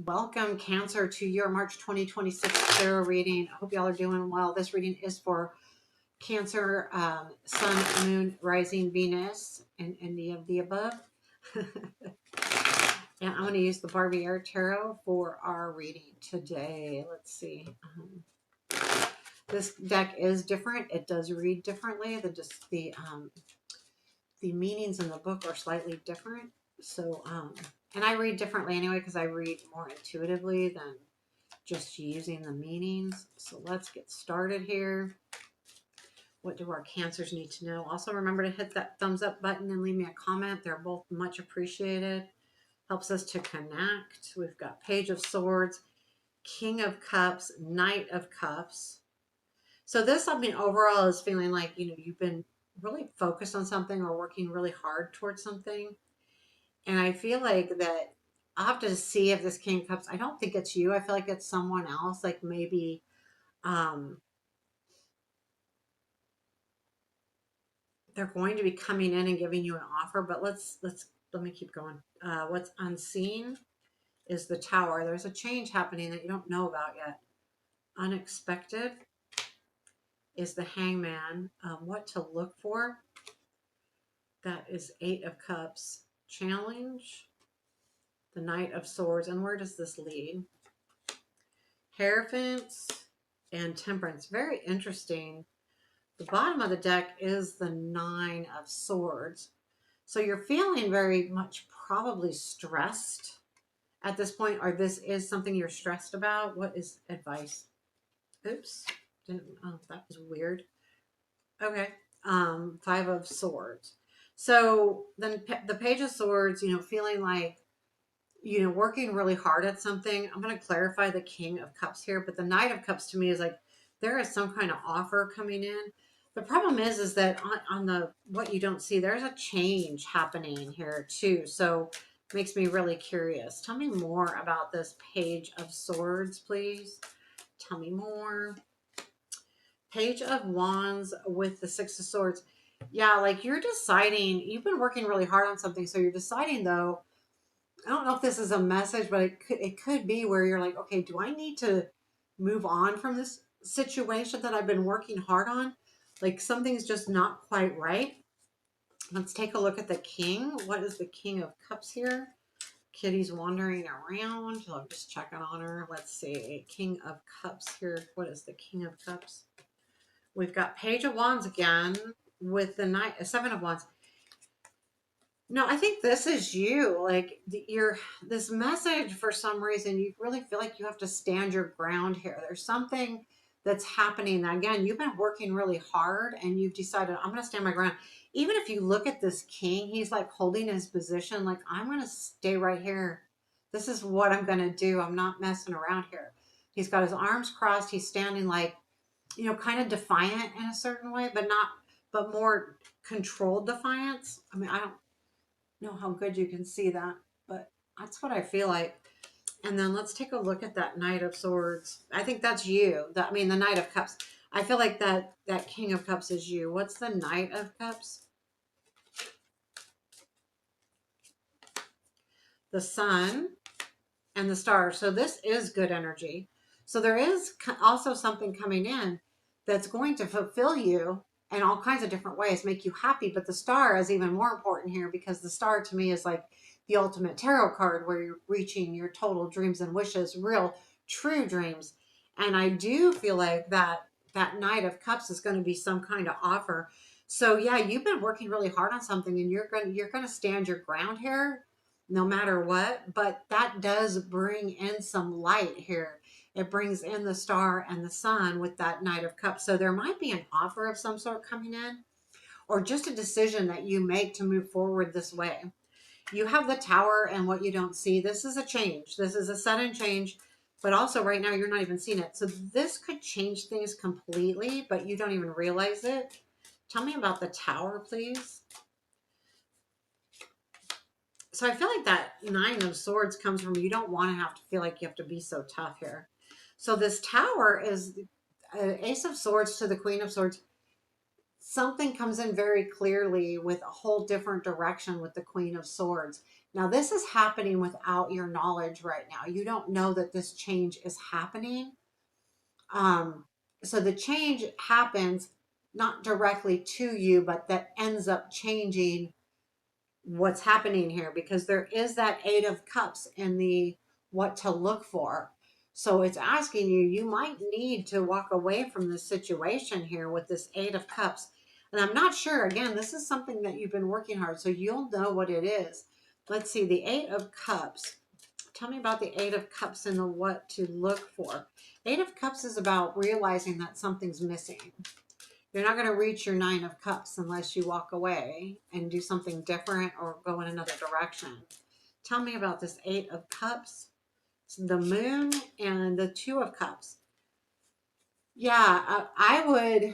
Welcome, Cancer, to your March 2026 tarot reading. I hope y'all are doing well. This reading is for Cancer, Sun, Moon, Rising, Venus, and any of the above. And I'm going to use the Barbie Air Tarot for our reading today. Let's see. This deck is different. It does read differently. The meanings in the book are slightly different. So, and I read differently anyway because I read more intuitively than just using the meanings. So let's get started here. What do our Cancers need to know? Also, remember to hit that thumbs up button and leave me a comment. They're both much appreciated. Helps us to connect. We've got Page of Swords, King of Cups, Knight of Cups. So this, I mean, overall is feeling like, you've been really focused on something or working really hard towards something. And I feel like that I'll have to see if this King of Cups, I don't think it's you. I feel like it's someone else, like maybe um, they're going to be coming in and giving you an offer, but let me keep going. What's unseen is the Tower. There's a change happening that you don't know about yet. Unexpected is the Hangman. What to look for? That is Eight of Cups. Challenge, the Knight of Swords. And where does this lead? Hierophants and Temperance. Very interesting. The bottom of the deck is the Nine of Swords. So you're feeling very much probably stressed at this point, or this is something you're stressed about. What is advice? Oops. That was weird. Okay. Five of Swords. So then the Page of Swords, feeling like, working really hard at something. I'm going to clarify the King of Cups here, but the Knight of Cups to me is like there is some kind of offer coming in. The problem is that on the what you don't see, there's a change happening here too. So it makes me really curious. Tell me more about this Page of Swords, please. Tell me more. Page of Wands with the Six of Swords. Yeah, like you're deciding, you've been working really hard on something. So you're deciding though, I don't know if this is a message, but it could be where you're like, okay, do I need to move on from this situation that I've been working hard on? Like something's just not quite right. Let's take a look at the King. What is the King of Cups here? Kitty's wandering around. So I'm just checking on her. Let's see. King of Cups here. What is the King of Cups? We've got Page of Wands again with the Seven of Wands. No, I think this is you. Like you're this message for some reason, you really feel like you have to stand your ground here. There's something that's happening. Again, you've been working really hard and you've decided, I'm going to stand my ground. Even if you look at this king, he's like holding his position, like, I'm going to stay right here. This is what I'm going to do. I'm not messing around here. He's got his arms crossed. He's standing like, kind of defiant in a certain way, but more controlled defiance. I mean, I don't know how good you can see that, but that's what I feel like. And then let's take a look at that Knight of Swords. I think that's you. The Knight of Cups. I feel like that King of Cups is you. What's the Knight of Cups? The Sun and the Stars. So this is good energy. So there is also something coming in that's going to fulfill you in all kinds of different ways, make you happy. But the Star is even more important here because the Star to me is like the ultimate tarot card where you're reaching your total dreams and wishes, real, true dreams. And I do feel like that Knight of Cups is going to be some kind of offer. So yeah, you've been working really hard on something and you're going to stand your ground here no matter what. But that does bring in some light here. It brings in the Star and the Sun with that Knight of Cups. So there might be an offer of some sort coming in or just a decision that you make to move forward this way. You have the Tower and what you don't see. This is a change. This is a sudden change, but also right now you're not even seeing it. So this could change things completely, but you don't even realize it. Tell me about the Tower, please. So I feel like that Nine of Swords comes from you don't want to have to feel like you have to be so tough here. So this Tower is Ace of Swords to the Queen of Swords. Something comes in very clearly with a whole different direction with the Queen of Swords. Now, this is happening without your knowledge right now. You don't know that this change is happening. Um, so the change happens not directly to you, but that ends up changing what's happening here, because there is that Eight of Cups in the what to look for. So it's asking you, you might need to walk away from this situation here with this Eight of Cups. And I'm not sure, again, this is something that you've been working hard, so you'll know what it is. Let's see, the Eight of Cups. Tell me about the Eight of Cups and the what to look for. Eight of Cups is about realizing that something's missing. You're not going to reach your Nine of Cups unless you walk away and do something different or go in another direction. Tell me about this Eight of Cups, the Moon, and the Two of Cups. Yeah, I would,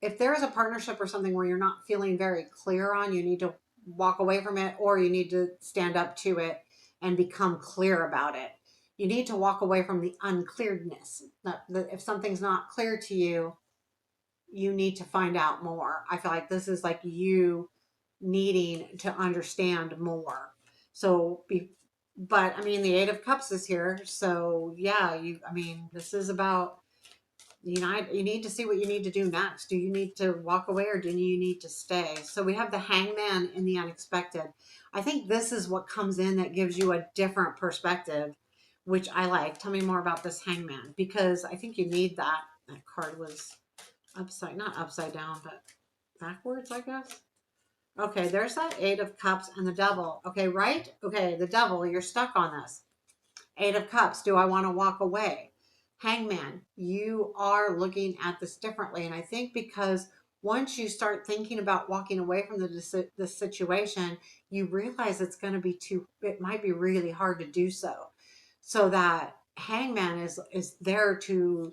if there is a partnership or something where you're not feeling very clear on, you need to walk away from it, or you need to stand up to it and become clear about it. You need to walk away from the unclearedness. If something's not clear to you, you need to find out more. I feel like this is like you needing to understand more. So, but I mean, the Eight of Cups is here. So, yeah, I mean, this is about, you need to see what you need to do next. Do you need to walk away, or do you need to stay? So, we have the Hangman in the unexpected. I think this is what comes in that gives you a different perspective, which I like. Tell me more about this Hangman, because I think you need that. That card was not upside down, but backwards, I guess. Okay, there's that Eight of Cups and the Devil. Okay, right? Okay, the Devil, you're stuck on this. Eight of Cups, do I want to walk away? Hangman, you are looking at this differently. And I think because once you start thinking about walking away from the situation, you realize it might be really hard to do so. So that Hangman is there to,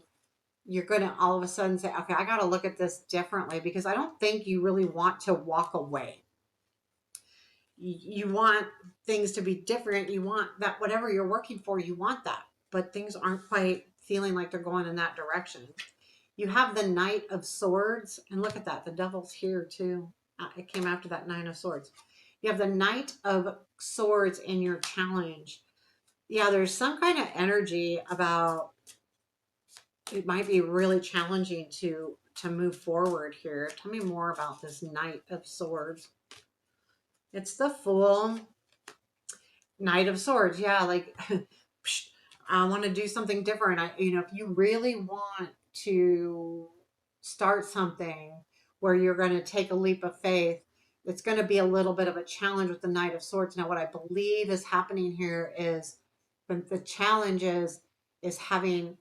you're going to all of a sudden say, okay, I got to look at this differently, because I don't think you really want to walk away. You want things to be different. You want that whatever you're working for, you want that, but things aren't quite feeling like they're going in that direction. You have the Knight of Swords, and look at that. The Devil's here too. It came after that Nine of Swords. You have the Knight of Swords in your challenge. Yeah, there's some kind of energy about, it might be really challenging to move forward here. Tell me more about this Knight of Swords. It's the Fool. Knight of Swords. Yeah, like I want to do something different. If you really want to start something where you're going to take a leap of faith, it's going to be a little bit of a challenge with the Knight of Swords. Now, what I believe is happening here is the challenge is having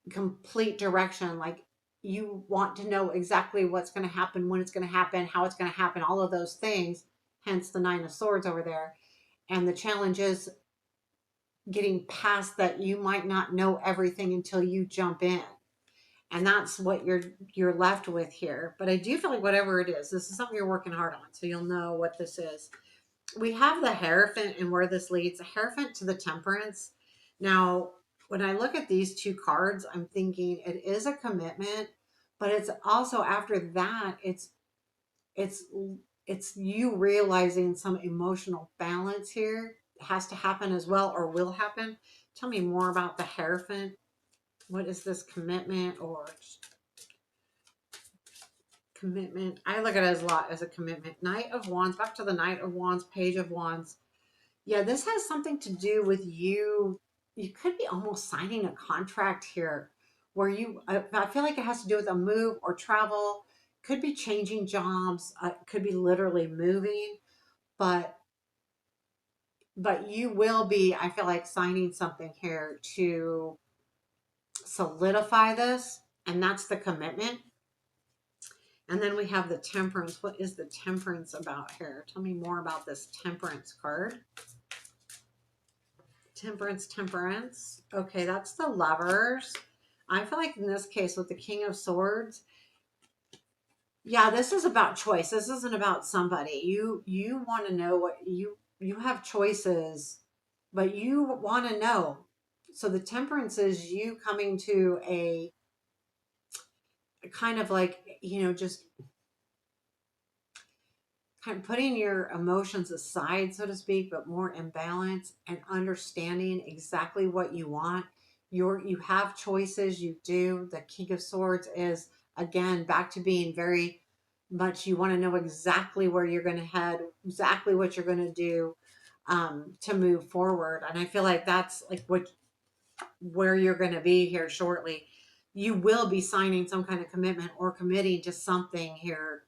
complete direction. Like, you want to know exactly what's going to happen, when it's going to happen, how it's going to happen, all of those things, hence the Nine of Swords over there. And the challenge is getting past that. You might not know everything until you jump in, and that's what you're left with here. But I do feel like whatever it is, this is something you're working hard on, so you'll know what this is. We have the Hierophant and where this leads. Hierophant to the Temperance. Now, when I look at these two cards, I'm thinking it is a commitment, but it's also, after that, it's it's you realizing some emotional balance here has to happen as well, or will happen. Tell me more about the Hierophant. What is this commitment or commitment? I look at it as a lot as a commitment. Knight of Wands, back to the Knight of Wands, Page of Wands. Yeah, this has something to do with you. You could be almost signing a contract here where I feel like it has to do with a move or travel. Could be changing jobs. Could be literally moving, but you will be, I feel like, signing something here to solidify this, and that's the commitment. And then we have the Temperance. What is the Temperance about here? Tell me more about this Temperance card. Temperance, Temperance. Okay, that's the Lovers. I feel like in this case with the King of Swords, yeah, this is about choice. This isn't about somebody. You want to know what you have choices, but you want to know. So the Temperance is you coming to a kind of like, just kind of putting your emotions aside, so to speak, but more in balance and understanding exactly what you want. You have choices, you do. The King of Swords is again back to being very much you want to know exactly where you're going to head, exactly what you're going to do to move forward. And I feel like that's like what where you're going to be here shortly. You will be signing some kind of commitment or committing to something here.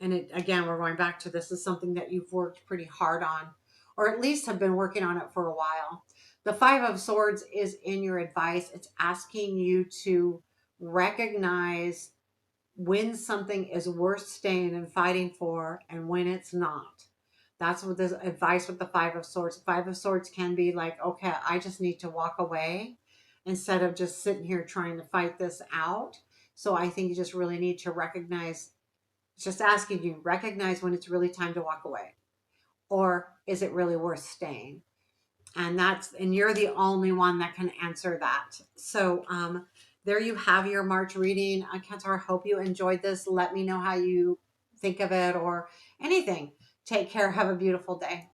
And it, again, we're going back to this is something that you've worked pretty hard on, or at least have been working on it for a while. The Five of Swords is in your advice. It's asking you to recognize when something is worth staying and fighting for and when it's not. That's what this advice with the Five of Swords. Five of Swords can be like, okay, I just need to walk away instead of just sitting here trying to fight this out. So I think you just really need to recognize, just asking you, recognize when it's really time to walk away. Or is it really worth staying? And you're the only one that can answer that. So there you have your March reading. Cantor, hope you enjoyed this. Let me know how you think of it or anything. Take care. Have a beautiful day.